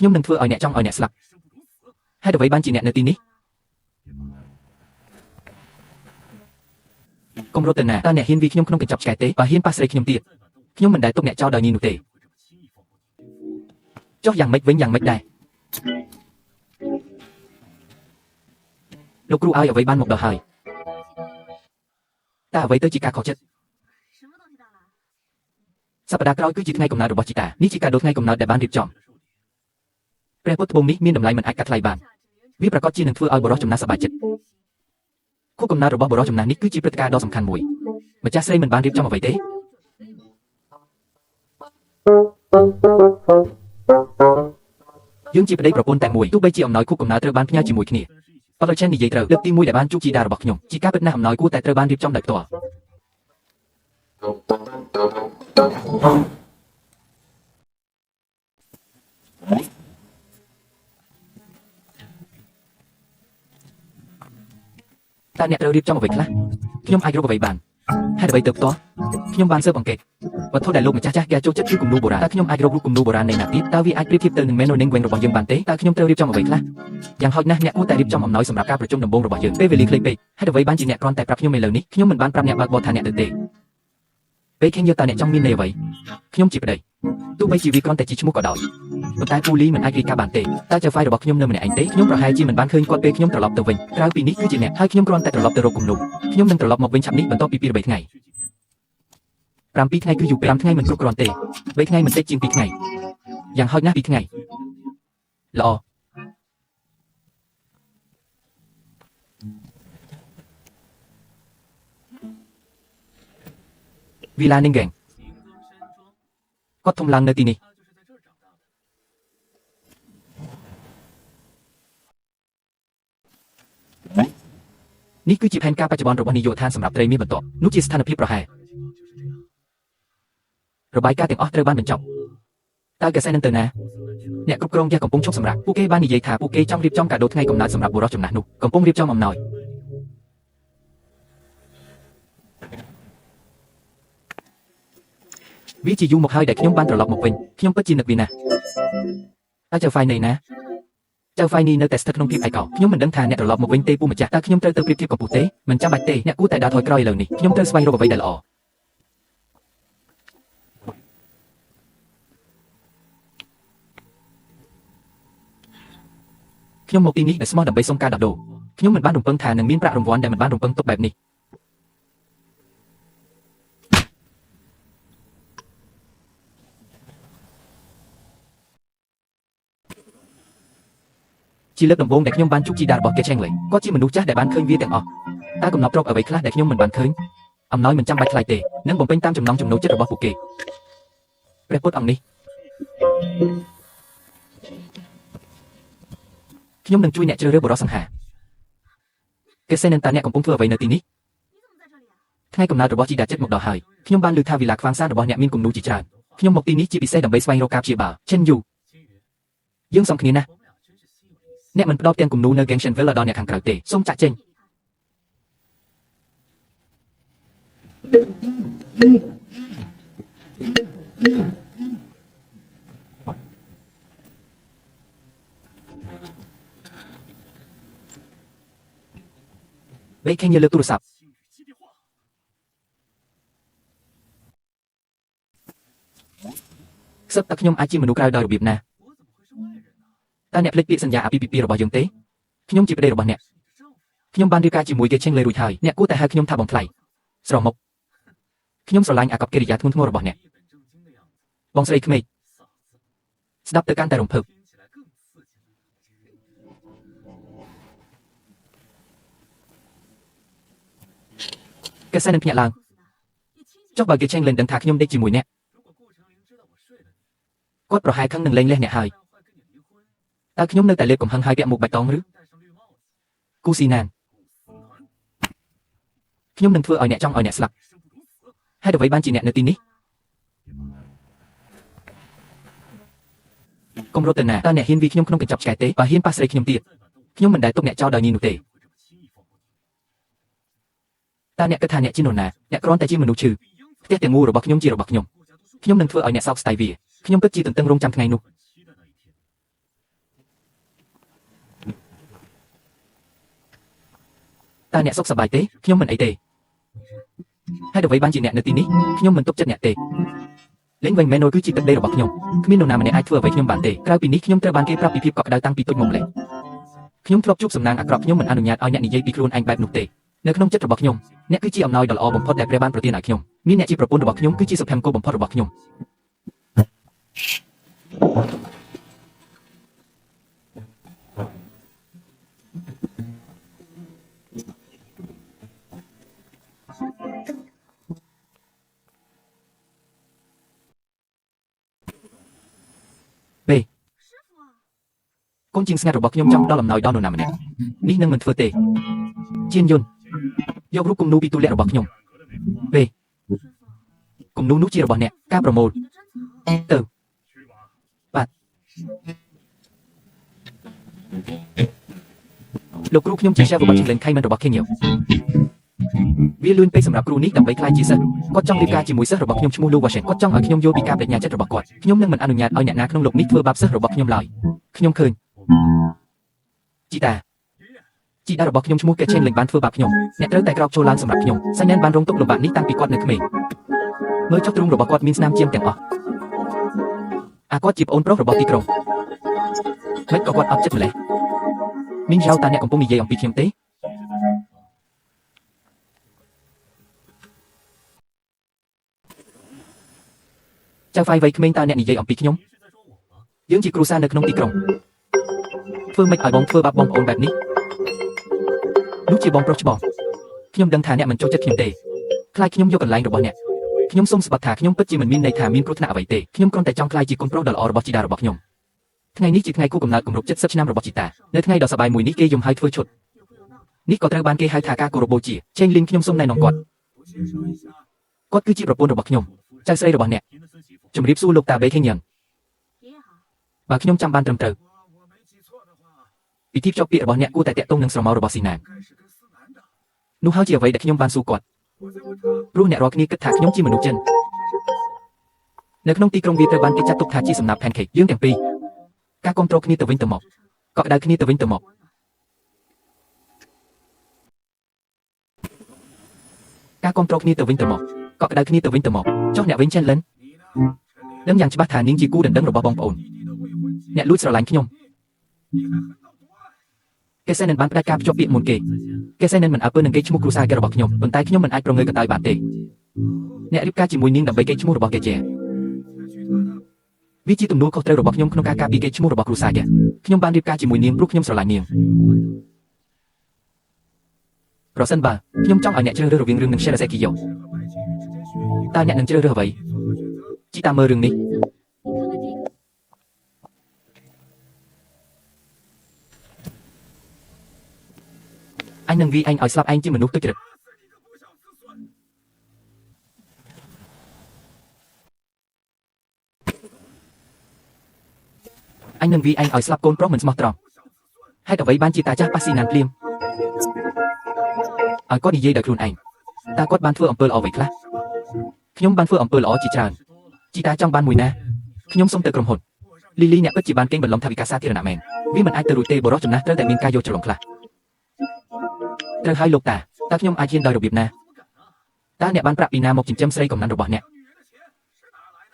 ខ្ញុំនឹងធ្វើឲ្យអ្នកចង់ឲ្យអ្នកស្លាប់ហើយអ្វីបានជាអ្នកនៅទីនេះកុំរត់ទៅណាតើអ្នកហ៊ានវាខ្ញុំក្នុងកញ្ចប់ឆ្កែទេបើហ៊ានប៉ះស្រីខ្ញុំទៀតខ្ញុំមិនដែលទុកអ្នកចោលដោយញីនោះទេចុះយ៉ាងម៉េចវិញយ៉ាងម៉េចដែរលោកគ្រូឲ្យអ្វីបានមកដល់ហើយតើអ្វីទៅជាការខុសចិត្តសប្តាហ៍ក្រោយគឺជាថ្ងៃកំណើតរបស់ជីតានេះជាកាដូថ្ងៃកំណើតដែលបានរៀបចំព្រះពុទ្ធត្បូងនេះមានតម្លៃមិនអាចកាត់ថ្លៃបានវាប្រកាសជានឹងធ្វើឲ្យបរិសុទ្ធចំណាស់សប្បាយចិត្តខួបកំណើតរបស់បរិសុទ្ធចំណាស់នេះគឺជាព្រឹត្តិការណ៍ដ៏សំខាន់មួយម្ចាស់ស្រីមិនបានរៀបចំអ្វីទេយើងជាប្តីប្រពន្ធតែមួយទោះបីជាអំណោយខួបកំណើតត្រូវបានផ្ញើជាមួយគ្នាប៉ុន្តែនិយាយត្រូវលើកទី1ដែលបានជួបជីតារបស់ខ្ញុំជាការពិតណាស់អំណោយគួរតែត្រូវបានរៀបចំដោយផ្ទាល់តើអ្នកត្រូវរៀបចំអ្វីខ្លះខ្ញុំអាចរកអ្វីបានហេតុអ្វីទៅផ្ទាល់ខ្ញុំបានស៊ើបអង្កេតវត្ថុដែលលោកម្ចាស់ចាស់គេចូលចិត្តគឺគំនូរបុរាណតើខ្ញុំអាចរករូបគំនូរបុរាណនៃណាទៀតតើវាអាចប្រៀបធៀបទៅនឹង Menoning វិញរបស់យើងបានទេតើខ្ញុំត្រូវរៀបចំអ្វីខ្លះយ៉ាងហោចណាស់អ្នកគួរតែរៀបចំអំណោយសម្រាប់ការប្រជុំដំបូងរបស់យើងពេលវេលាខ្លីពេកហេតុអ្វីបានជាអ្នកគ្រាន់តែប្រាប់ខ្ញុំឥឡូវនេះខ្ញុំមិនបានប្រាប់អ្នកបើកបរថាអ្នកទៅទេពេលឃើញយកតើអ្នកចង់មានន័យអ្វីខ្ញុំជាប្តីទោះបីជាវាគ្រាន់តែជាឈ្មោះក៏ដោយប៉ុន្តែពូលីមិនអាចរាយការណ៍បានទេតើចៅហ្វាយរបស់ខ្ញុំនៅម្នាក់ឯងទេខ្ញុំប្រហែលជាមិនបានឃើញគាត់ពេលខ្ញុំត្រឡប់ទៅវិញក្រៅពីនេះគឺជាអ្នកហើយខ្ញុំគ្រាន់តែត្រឡប់ទៅរកគំនូរខ្ញុំនឹងត្រឡប់មកវិញឆាប់នេះបន្ទាប់ពី2-3ថ្ងៃ7ថ្ងៃគឺយូរពេក5ថ្ងៃមិនគ្រប់គ្រាន់ទេ3ថ្ងៃមិនតិចជាង2ថ្ងៃយ៉ាងហោចណាស់2ថ្ងៃល្អវីឡានីងហ្គេងគាត់ធំឡើងនៅទីនេះនេះគឺជាផែនការបច្ចុប្បន្នរបស់នាយកដ្ឋានសម្រាប់ត្រីមាសបន្ទាប់នោះជាស្ថានភាពប្រហែលរបាយការណ៍ទាំងអស់ត្រូវបានបញ្ចប់តើកសែនឹងទៅណាអ្នកគ្រប់គ្រងយ៉ាកំពុងឈប់សម្រាកពួកគេបាននិយាយថាពួកគេចង់រៀបចំកាដូថ្ងៃកំណើតសម្រាប់បុរសចំណាស់នោះកំពុងរៀបចំអំណោយវាជាយូរមកហើយដែលខ្ញុំបានត្រឡប់មកវិញខ្ញុំពិតជានឹកវាណាស់តើចៅហ្វាយនៅណាចៅហ្វាយនេះនៅតែស្ថិតក្នុងភាពឯកោខ្ញុំមិនដឹងថាអ្នកត្រឡប់មកវិញទេពូម្ចាស់តើខ្ញុំត្រូវទៅប្រៀបធៀបកម្ពុជាទេមិនចាំបាច់ទេអ្នកគួរតែដើរថយក្រោយឥឡូវនេះខ្ញុំត្រូវស្វែងរកអ្វីដែលល្អខ្ញុំមកទីនេះដោយស្មោះដើម្បីសុំការដោះដូរខ្ញុំមិនបានរំពឹងថានឹងមានប្រាក់រង្វាន់ដែលមិនបានរំពឹងទុកបែបនេះជាលើកដំបូងដែលខ្ញុំបានជួបជីតារបស់គេឆេងលេគាត់ជាមនុស្សចាស់ដែលបានឃើញវាទាំងអស់តើកំណត់ទ្រព្យអ្វីខ្លះដែលខ្ញុំមិនបានឃើញអំណោយមិនចាំបាច់ថ្លៃទេនឹងបំពេញតាមចំណង់ចំណូលចិត្តរបស់ពួកគេព្រះពុទ្ធអង្គនេះខ្ញុំនឹងជួយអ្នកជ្រើសរើសបរិសុទ្ធសង្ហាគេសេនឹងតើអ្នកកំពុងធ្វើអ្វីនៅទីនេះថ្ងៃកំណើតរបស់ជីតាចិត្តមកដល់ហើយខ្ញុំបានឮថាវិឡាខ្វាងសានរបស់អ្នកមានគំនូរជាច្រើនខ្ញុំមកទីនេះជាពិសេសដើម្បីស្វែងរកការព្យាបាលឆិនយូយើងសំគ្នាណាស់អ្នកមិនផ្ដោតទាំងគំនូរនៅ Genshinville ដល់អ្នកខាងក្រៅទេសូមចាក់ចេញពេលឃើញលើកទូរស័ព្ទសឹកតើខ្ញុំអាចជាមនុស្សក្រៅដោយរបៀបណាតើអ្នកភ្លេចពាក្យសន្យាអាពាហ៍ពិពាហ៍របស់យើងទេខ្ញុំជាប្តីរបស់អ្នកខ្ញុំបានរៀបការជាមួយគេឆេងលេរួចហើយអ្នកគួរតែហៅខ្ញុំថាបងថ្លៃស្រមុកខ្ញុំស្រឡាញ់អាកប្បកិរិយាធ្ងន់ធ្ងររបស់អ្នកបងស្រីក្មេកស្ដាប់ទៅកាន់តែរំភើបកសែនឹងភ្ញាក់ឡើងចុះបើគេឆេងលេដឹងថាខ្ញុំដេកជាមួយអ្នកគាត់ប្រហែលខឹងនឹងលែងលះអ្នកហើយតើខ្ញុំនៅតែលេបកំហឹងហើយពាក់មួកបៃតងឬគូស៊ីណានខ្ញុំនឹងធ្វើឲ្យអ្នកចង់ឲ្យអ្នកស្លាប់ហេតុអ្វីបានជាអ្នកនៅទីនេះកុំរត់ទៅណាតើអ្នកហ៊ានវាខ្ញុំក្នុងកញ្ចប់ឆ្កែទេបើហ៊ានប៉ះស្រីខ្ញុំទៀតខ្ញុំមិនដែលទុកអ្នកចោលដោយញីនោះទេតើអ្នកគិតថាអ្នកជានរណាអ្នកគ្រាន់តែជាមនុស្សឈឺផ្ទះទាំងមូលរបស់ខ្ញុំជារបស់ខ្ញុំនឹងធ្វើឲ្យអ្នកសោកស្ដាយវាខ្ញុំពិតជាទន្ទឹងរង់ចាំថ្ងៃនោះ តាអ្នកសុខសប្បាយទេខ្ញុំមិនអីទេហើយអ្វីបានជាអ្នកនៅទីនេះខ្ញុំមិនទុកចិត្តអ្នកទេលេងវិញមែនគឺជាទឹកដីរបស់ខ្ញុំគ្មាននរណាម្នាក់អាចធ្វើអ្វីខ្ញុំបានទេក្រៅពីនេះខ្ញុំត្រូវបានគេប្រាប់ពីភាពកក់ក្ដៅតាំងពីតូចមកម្ល៉េះខ្ញុំធ្លាប់ជួបសំណាងអាក្រក់ខ្ញុំមិនអនុញ្ញាតឲ្យអ្នកនិយាយពីខ្លួនឯងបែបនោះទេនៅក្នុងចិត្តរបស់ខ្ញុំអ្នកគឺជាអំណោយដ៏ល្អបំផុតដែលព្រះបានប្រទានឲ្យខ្ញុំមានអ្នកជាប្រពន្ធរបស់ខ្ញុំគឺជាសុភមង្គលបំផុតរបស់ខ្ញុំកូនជាងស្ងាត់របស់ខ្ញុំចង់ដល់អំណោយដល់នរណាម្នាក់នេះនឹងមិនធ្វើទេជៀនយុនយករូបគំនូពីទូលាក់របស់ខ្ញុំពេលគំនូនោះជារបស់អ្នកការប្រមូលទៅបាទលោកគ្រូខ្ញុំជាជារបស់ជំនាញខៃមិនរបស់ខេងញ៉ូវាលឿនពេកសម្រាប់គ្រូនេះដើម្បីខ្លាចជាសិស្សគាត់ចង់រៀបការជាមួយសិស្សរបស់ខ្ញុំឈ្មោះលូវ៉ាសិនគាត់ចង់ឲ្យខ្ញុំយល់ពីការបដិញ្ញាចិត្តរបស់គាត់ខ្ញុំនឹងមិនអនុញ្ញាតឲ្យអ្នកណាក្នុងលោកនេះធ្វើបាបសិស្សរបស់ខ្ញុំឡើយខ្ញុំឃើញជីតារបស់ខ្ញុំឈ្មោះកេឆេនលេងបានធ្វើបាបខ្ញុំអ្នកត្រូវតែក្រោកចូលឡើងសម្រាប់ខ្ញុំសៃណែនបានរងទុក្ខលំបាកនេះតាំងពីគាត់នៅក្មេងមើលចុះទ្រូងរបស់គាត់មានស្នាមជាងទាំងអស់គាត់ជាប្អូនប្រុសរបស់ទីក្រុងមិនក៏គាត់អត់ចិត្តម្លេះមីងយ៉ាវតាអ្នកកំពុងនិយាយអំពីខ្ញុំទេចៅហ្វាយវ័យក្មេងតើអ្នកនិយាយអំពីខ្ញុំយើងជាគ្រួសារនៅក្នុងទីក្រុងធ្វើម៉េចឲ្យបងធ្វើបាបបងប្អូនបែបនេះនោះជាបងប្រុសច្បងខ្ញុំដឹងថាអ្នកមិនចូលចិត្តខ្ញុំទេខ្លាចខ្ញុំយកកន្លែងរបស់អ្នកខ្ញុំសូមស្បត់ថាខ្ញុំពិតជាមិនមានន័យថាមានគ្រោះថ្នាក់អ្វីទេខ្ញុំគ្រាន់តែចង់ខ្លាចជាកូនប្រុសដ៏ល្អរបស់ជីតារបស់ខ្ញុំថ្ងៃនេះជាថ្ងៃគូកំណើតគម្រប់70ឆ្នាំរបស់ជីតានៅថ្ងៃដ៏សប្បាយមួយនេះគេយំហើយធ្វើឈុតនេះក៏ត្រូវបានគេហៅថាការគោរពបូជាចេងលីងខ្ញុំសូមណែនាំគាត់គឺជាប្រពន្ធរបស់ខ្ញុំចៅស្រីរបស់អ្នកជំរាបសួរលោកតាបេខេងញ៉ាំបើខ្ញុំចាំបានត្រឹមត្រូវពិធីភ្ជាប់ពាក្យរបស់អ្នកគួរតែតាក់ទងនឹងស្រមោលរបស់ស៊ីណាននោះហើយជាអ្វីដែលខ្ញុំបានសួរគាត់ព្រោះអ្នករាល់គ្នាគិតថាខ្ញុំជាមនុស្សចិននៅក្នុងទីក្រុងវាត្រូវបានគេចាត់ទុកថាជាសំណាប់ pancake យើងទាំងពីរការគ្រប់គ្រងគ្នាទៅវិញទៅមកកក់ក្ដៅគ្នាទៅវិញទៅមកការគ្រប់គ្រងគ្នាទៅវិញទៅមកកក់ក្ដៅគ្នាទៅវិញទៅមកចុះអ្នកវិញចិនលិនដឹងយ៉ាងច្បាស់ថានាងជាគូដណ្ដឹងរបស់បងប្អូនអ្នកលួចស្រឡាញ់ខ្ញុំគេសែនបានផ្ដាច់ការភ្ជាប់ពាក្យមុនគេសែនមិនអើពើនឹងគេឈ្មោះគ្រួសារគេរបស់ខ្ញុំប៉ុន្តែខ្ញុំមិនអាចប្រងើយកន្តើយបានទេអ្នករៀបការជាមួយនាងដើម្បីគេឈ្មោះរបស់គេជាវាជាទំនួលខុសត្រូវរបស់ខ្ញុំក្នុងការការពារគេឈ្មោះរបស់គ្រួសារគេខ្ញុំបានរៀបការជាមួយនាងព្រោះខ្ញុំស្រឡាញ់នាងប្រសិនបើខ្ញុំចង់ឲ្យអ្នកជ្រើសរើសរវាងរឿងនិង Sheraseki យោតើអ្នកនឹងជ្រើសរើសអ្វីជីតាមើលរឿងនេះអញនឹងវាយអញឲ្យស្លាប់ឯងជាមនុស្សទុច្ចរិតអញនឹងវាយអញឲ្យស្លាប់កូនប្រុសមិនស្មោះត្រង់ហេតុអ្វីបានជាតាចាស់ប៉ាស៊ីណានភ្លាមឲ្យគាត់និយាយដោយខ្លួនឯងតើគាត់បានធ្វើអំពើល្អអ្វីខ្លះខ្ញុំបានធ្វើអំពើល្អជាច្រើនជីតាចង់បានមួយណាខ្ញុំសុំទៅក្រុមហ៊ុនលីលីអ្នកពិតជាបានកេងបន្លំថាវិការសាធារណៈមែនវាមិនអាចទៅរួចទេបរិសុទ្ធចំណាស់ត្រូវតែមានការយកច្រឡំខ្លះត្រូវឲ្យលោកតាតើខ្ញុំអាចហ៊ានដោយរបៀបណាតើអ្នកបានប្រាក់ពីណាមកចិញ្ចឹមស្រីកំណាន់របស់អ្នក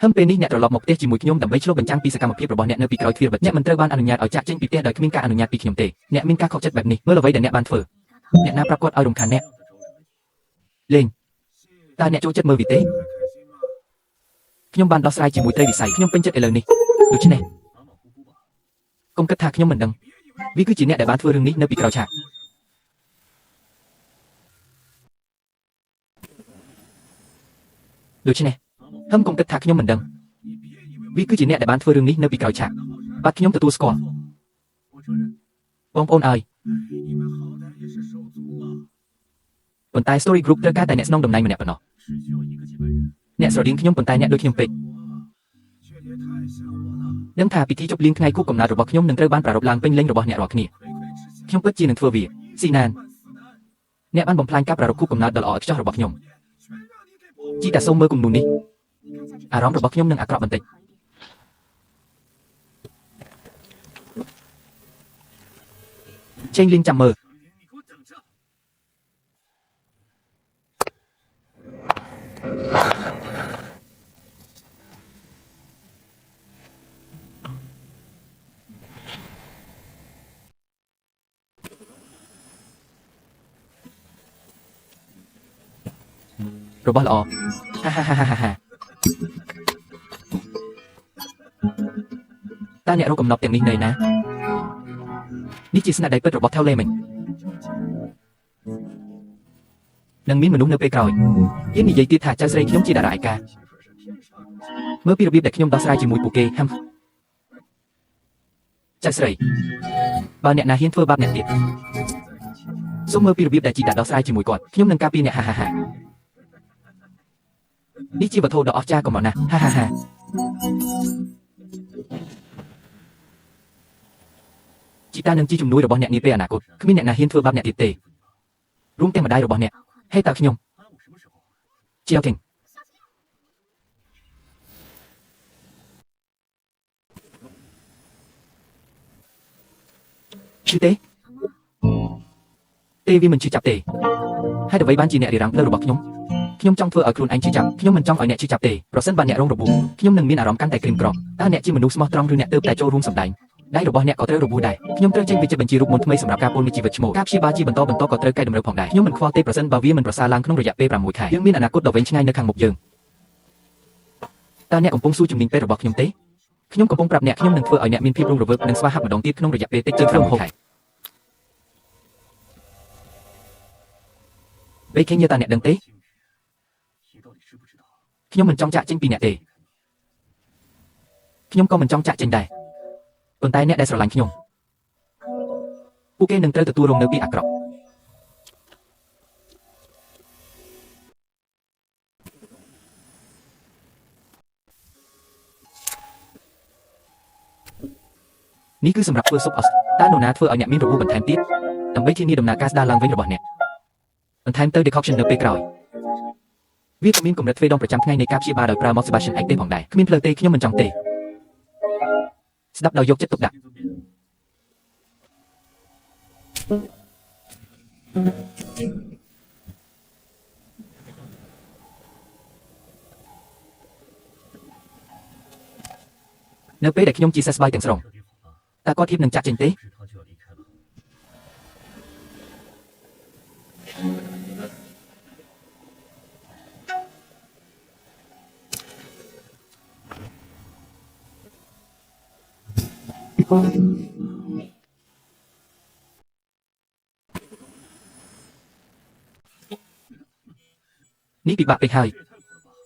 ហើមពេលនេះអ្នកត្រឡប់មកផ្ទះជាមួយខ្ញុំដើម្បីឆ្លុះបញ្ចាំងពីសកម្មភាពរបស់អ្នកនៅពីក្រោយទ្វារបិទអ្នកមិនត្រូវបានអនុញ្ញាតឲ្យចាក់ចេញពីផ្ទះដោយគ្មានការអនុញ្ញាតពីខ្ញុំទេអ្នកមានការខកចិត្តបែបនេះមើលអ្វីដែលអ្នកបានធ្វើអ្នកណាប្រាប់គាត់ឲ្យរំខានអ្នកលេងតើអ្នកចូលចិត្តមើលវីទេខ្ញុំបានដោះស្រាយជាមួយត្រីវិស័យខ្ញុំពេញចិត្តឥឡូវនេះដូច្នេះកុំគិតថាខ្ញុំមិនដឹងវាគឺជាអ្នកដែលបានធ្វើរឿងនេះនៅពីក្រោយឆាកដូច្នេះហើមកុំគិតថាខ្ញុំមិនដឹងវាគឺជាអ្នកដែលបានធ្វើរឿងនេះនៅពីក្រោយឆាកបាទខ្ញុំទទួលស្គាល់បងប្អូនអើយប៉ុន្តែ Story Group ត្រូវការតែអ្នកស្នងតំណែងម្នាក់ប៉ុណ្ណោះអ្នកស្រដៀងខ្ញុំប៉ុន្តែអ្នកដូចខ្ញុំពេកដឹងថាពិធីជប់លៀងថ្ងៃខួបកំណើតរបស់ខ្ញុំនឹងត្រូវបានប្រារព្ធឡើងពេញលេញរបស់អ្នករាល់គ្នាខ្ញុំពិតជានឹងធ្វើវាស៊ីណានអ្នកបានបំផ្លាញការប្រារព្ធខួបកំណើតដ៏ល្អឥតខ្ចោះរបស់ខ្ញុំជីតាសូមមើលគំនូនេះអារម្មណ៍របស់ខ្ញុំនឹងអាក្រក់បន្តិចចេញលីងចាំមើល របស់ល្អហាហាហាហាហាតើអ្នករកកំណប់ទាំងនេះនៅណានេះជាស្នាដៃពិតរបស់ថៅលេមិញនឹងមានមនុស្សនៅពេលក្រោយហ៊ាននិយាយទៀតថាចៅស្រីខ្ញុំជាតារាឯកាមើលពីរបៀបដែលខ្ញុំដោះស្រាយជាមួយពួកគេហាំចៅស្រីបើអ្នកណាហ៊ានធ្វើបាបអ្នកទៀតសូមមើលពីរបៀបដែលជីតាដោះស្រាយជាមួយគាត់ខ្ញុំនឹងការពារអ្នកហាហាហានេះជាវត្ថុដ៏អស្ចារ្យកំណត់ណាស់ហាហាហាជីតានឹងជាជំនួយរបស់អ្នកនាពេលអនាគតគ្មានអ្នកណាហ៊ានធ្វើបាបអ្នកទៀតទេរួមទាំងម្ដាយរបស់អ្នកហេតើខ្ញុំជាអូខេឈឺទេវាមិនឈឺចាប់ទេហើយអ្វីបានជាអ្នករារាំងផ្លូវរបស់ខ្ញុំចង់ធ្វើឲ្យខ្លួនឯងឈឺចាប់ខ្ញុំមិនចង់ឲ្យអ្នកឈឺចាប់ទេប្រសិនបើអ្នករងរបួសខ្ញុំនឹងមានអារម្មណ៍កាន់តែក្រៀមក្រំតើអ្នកជាមនុស្សស្មោះត្រង់ឬអ្នកទើបតែចូលរួមសម្ដែងដៃរបស់អ្នកក៏ត្រូវរបួសដែរខ្ញុំត្រូវចេញវិជ្ជាបញ្ជីរូបមន្តថ្មីសម្រាប់ការពូនជីវិតឈ្មោះការព្យាបាលជាបន្តក៏ត្រូវកែតម្រូវផងដែរខ្ញុំមិនខ្វល់ទេប្រសិនបើវាមិនប្រសើរឡើងក្នុងរយៈពេល6ខែយើងមានអនាគតដ៏វែងឆ្ងាយនៅខាងមុខយើងតើអ្នកកំពុងស៊ូជំនាញពេទ្យរបស់ខ្ញុំទេខ្ញុំកំពុងប្រាប់អ្នកខ្ញុំនឹងធ្វើឲ្យអ្នកមានភាពរស់រវើកនិងស្វាហាប់ម្ដងទៀតក្នុងរយៈពេលតិចជាង6ខែពេលឃើញតើអ្នកដឹងទេខ្ញុំមិនចង់ចាក់ចេញពីអ្នកទេខ្ញុំក៏មិនចង់ចាក់ចេញដែរប៉ុន្តែអ្នកដែលស្រឡាញ់ខ្ញុំពួកគេនឹងត្រូវទទួលរងនៅពីអាក្រក់នេះគឺសម្រាប់ធ្វើស៊ុបអស្តើនរណាធ្វើឲ្យអ្នកមានរបួសបន្ថែមទៀតដើម្បីធានាដំណើរការស្ដារឡើងវិញរបស់អ្នកបន្ថែមទៅ decoction នៅពេលក្រោយវាក៏មានកម្រិតទ្វេដងប្រចាំថ្ងៃនៃការព្យាបាលដោយប្រើមក Sebastian X ទេផងដែរគ្មានផ្លូវទេខ្ញុំមិនចង់ទេស្ដាប់ដោយយកចិត្តទុកដាក់នៅពេលដែលខ្ញុំជាសះស្បើយទាំងស្រុងតើគាត់ធៀបនឹងចាក់ចេញទេនេះពិបាកពេកហើយ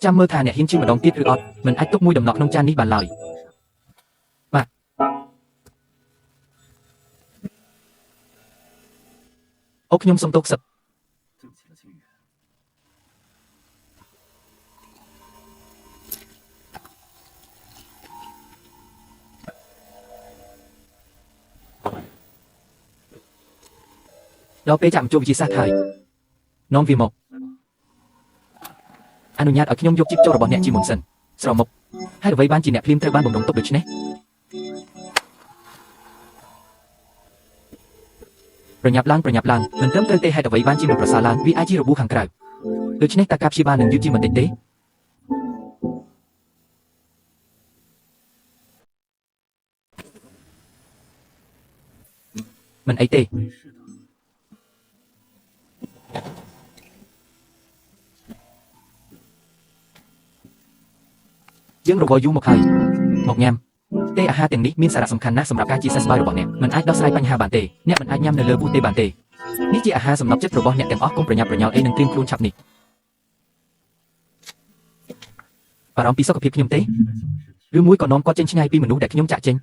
ចាំមើលថាអ្នកហ៊ានជិះម្ដងទៀតឬអត់មិនអាចទុកមួយដំណក់ក្នុងចាននេះបានឡើយបាទអូខ្ញុំសុំទោសសិបដល់ពេលចាំជួបវិទ្យាសាស្ត្រហើយនាំវាមកអនុញ្ញាតឲ្យខ្ញុំយកជីបចូលរបស់អ្នកជាមុនសិនស្រមុខហើយអ្វីបានជាអ្នកភ្លាមត្រូវបានបំរុងទុកដូច្នេះប្រញាប់ឡើងមិនត្រឹមត្រូវទេហេតុអ្វីបានជាមិនប្រសើរឡើងវាអាចជារបួសខាងក្រៅដូច្នេះតើការព្យាបាលនឹងយឺតជាបន្តិចទេមិនអីទេយើងរវល់យូរមកហើយមកញ៉ាំទេអាហារទាំងនេះមានសារៈសំខាន់ណាស់សម្រាប់ការជាសះស្បើយរបស់អ្នកមិនអាចដោះស្រាយបញ្ហាបានទេអ្នកមិនអាចញ៉ាំនៅលើប៊ូទេបានទេនេះជាអាហារសម្រាប់ចិត្តរបស់អ្នកទាំងអស់កុំប្រញាប់ប្រញាល់អីនឹងត្រៀមខ្លួនឆាប់នេះបារម្ភពីសុខភាពខ្ញុំទេឬមួយក៏នាំគាត់ចេញឆ្ងាយពីមនុស្សដែលខ្ញុំចាក់ចេញ